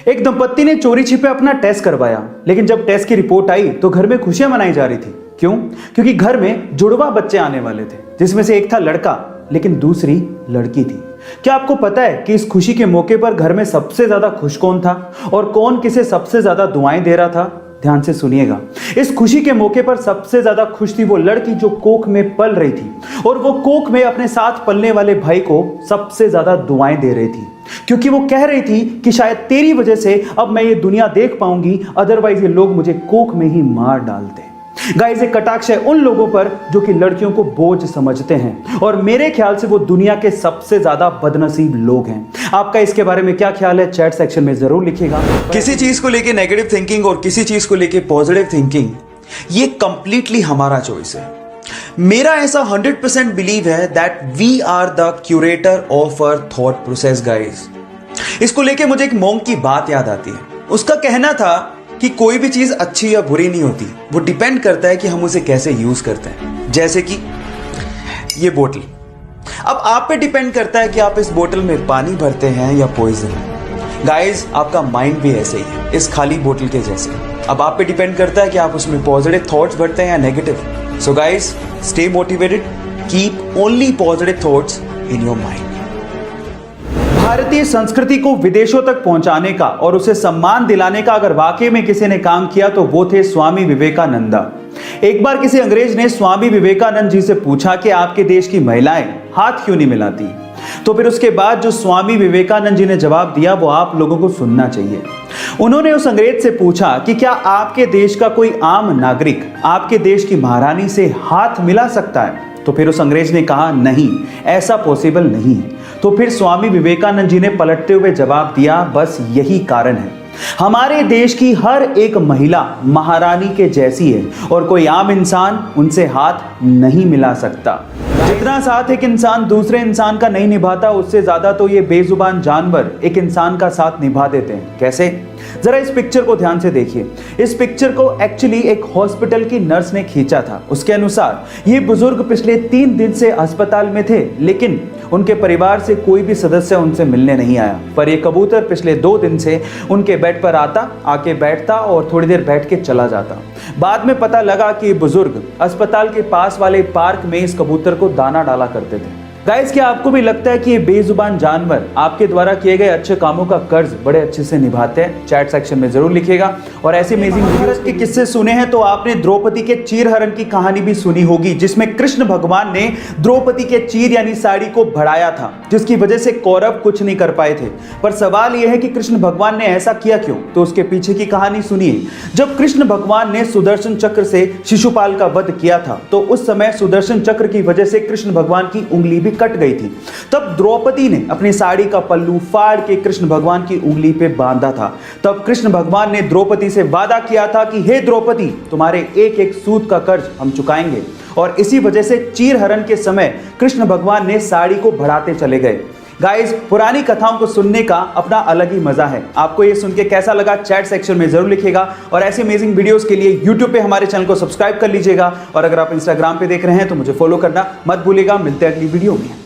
एक दंपत्ति ने चोरी छिपे अपना टेस्ट करवाया, लेकिन जब टेस्ट की रिपोर्ट आई तो घर में खुशियां मनाई जा रही थी। क्यों? क्योंकि घर में जुड़वा बच्चे आने वाले थे, जिसमें से एक था लड़का लेकिन दूसरी लड़की थी। क्या आपको पता है कि इस खुशी के मौके पर घर में सबसे ज्यादा खुश कौन था और कौन किसे सबसे ज्यादा दुआएं दे रहा था? ध्यान से सुनिएगा। इस खुशी के मौके पर सबसे ज्यादा खुश थी वो लड़की जो कोख में पल रही थी, और वो कोख में अपने साथ पलने वाले भाई को सबसे ज्यादा दुआएं दे रही थी, क्योंकि वो कह रही थी कि शायद तेरी वजह से अब मैं ये दुनिया देख पाऊंगी, अदरवाइज ये लोग मुझे कोख में ही मार डालते। गाइस, एक कटाक्ष है उन लोगों पर जो कि लड़कियों को बोझ समझते हैं, और मेरे ख्याल से वो दुनिया के सबसे ज्यादा बदनसीब लोग हैं। आपका इसके बारे में क्या ख्याल है? चैट सेक्शन में जरूर लिखिएगा। किसी चीज को लेके नेगेटिव थिंकिंग और किसी चीज को लेके पॉजिटिव थिंकिंग, ये कंप्लीटली हमारा चॉइस है। मेरा ऐसा 100% बिलीव है that we are the curator of our thought process guys. इसको लेके मुझे एक मॉन्क की बात याद आती है। उसका कहना था कि कोई भी चीज अच्छी या बुरी नहीं होती, वो डिपेंड करता है कि हम उसे कैसे यूज करते हैं। जैसे कि ये बोतल, अब आप पे डिपेंड करता है कि आप इस बोतल में पानी भरते हैं या पॉइजन। गाइस, आपका माइंड भी ऐसे ही है, इस खाली बोतल के जैसे। अब आप पे डिपेंड करता है कि आप उसमें पॉजिटिव थॉट्स भरते हैं या negative. So guys, stay motivated, keep only positive thoughts in your mind. भारतीय संस्कृति को विदेशों तक पहुंचाने का और उसे सम्मान दिलाने का अगर वाकई में किसी ने काम किया तो वो थे स्वामी विवेकानंद। एक बार किसी अंग्रेज ने स्वामी विवेकानंद जी से पूछा कि आपके देश की महिलाएं हाथ क्यों नहीं मिलाती, तो फिर उसके बाद जो स्वामी विवेकानंद जी ने जवाब दिया वो आप लोगों को सुनना चाहिए। उन्होंने उस अंग्रेज से पूछा कि क्या आपके देश का कोई आम नागरिक आपके देश की महारानी से हाथ मिला सकता है? तो फिर उस अंग्रेज ने कहा नहीं, ऐसा पॉसिबल नहीं है। तो फिर स्वामी विवेकानंद जी ने पलटते हुए जवाब दिया, बस यही कारण है, हमारे देश की हर एक महिला महारानी के जैसी है और कोई आम इंसान उनसे हाथ नहीं मिला सकता। जितना साथ एक इंसान दूसरे इंसान का नहीं निभाता, उससे ज्यादा तो ये बेजुबान जानवर एक इंसान का साथ निभा देते हैं। कैसे? जरा इस पिक्चर को ध्यान से देखिए। इस पिक्चर को एक्चुअली एक हॉस्पिटल की नर्स ने खींचा था। उसके अनुसार ये बुजुर्ग पिछले 3 दिन से अस्पताल में थे, लेकिन उनके परिवार से कोई भी सदस्य उनसे मिलने नहीं आया। पर ये कबूतर पिछले 2 दिन से उनके बेड पर आता, आके बैठता और थोड़ी देर बैठ के चला जाता। बाद में पता लगा कि बुजुर्ग अस्पताल के पास वाले पार्क में इस कबूतर को दाना डाला करते थे। गाइस, क्या आपको भी लगता है कि ये बेजुबान जानवर आपके द्वारा किए गए अच्छे कामों का कर्ज बड़े अच्छे से निभाते हैं? चैट सेक्शन में जरूर लिखिएगा। और ऐसे अमेजिंग वीडियोस के किस्से सुने हैं तो आपने द्रौपदी के चीरहरण की कहानी भी सुनी होगी, जिसमें कृष्ण भगवान ने द्रौपदी के चीर यानी साड़ी को बढ़ाया था, जिसकी वजह से कौरव कुछ नहीं कर पाए थे। पर सवाल यह है कि कृष्ण भगवान ने ऐसा किया क्यों? तो उसके पीछे की कहानी सुनिए। जब कृष्ण भगवान ने सुदर्शन चक्र से शिशुपाल का वध किया था, तो उस समय सुदर्शन चक्र की वजह से कृष्ण भगवान की उंगली भी कट गई थी। तब द्रौपदी ने अपनी साड़ी का पल्लू फाड़ के कृष्ण भगवान की उंगली पे बांधा था। तब कृष्ण भगवान ने द्रौपदी से वादा किया था कि हे द्रौपदी, तुम्हारे एक एक सूत का कर्ज हम चुकाएंगे। और इसी वजह से चीरहरण के समय कृष्ण भगवान ने साड़ी को बढ़ाते चले गए। गाइस, पुरानी कथाओं को सुनने का अपना अलग ही मजा है। आपको ये सुन के कैसा लगा? चैट सेक्शन में जरूर लिखिएगा। और ऐसे अमेजिंग वीडियोस के लिए YouTube पे हमारे चैनल को सब्सक्राइब कर लीजिएगा। और अगर आप Instagram पे देख रहे हैं तो मुझे फॉलो करना मत भूलिएगा। मिलते हैं अगली वीडियो में।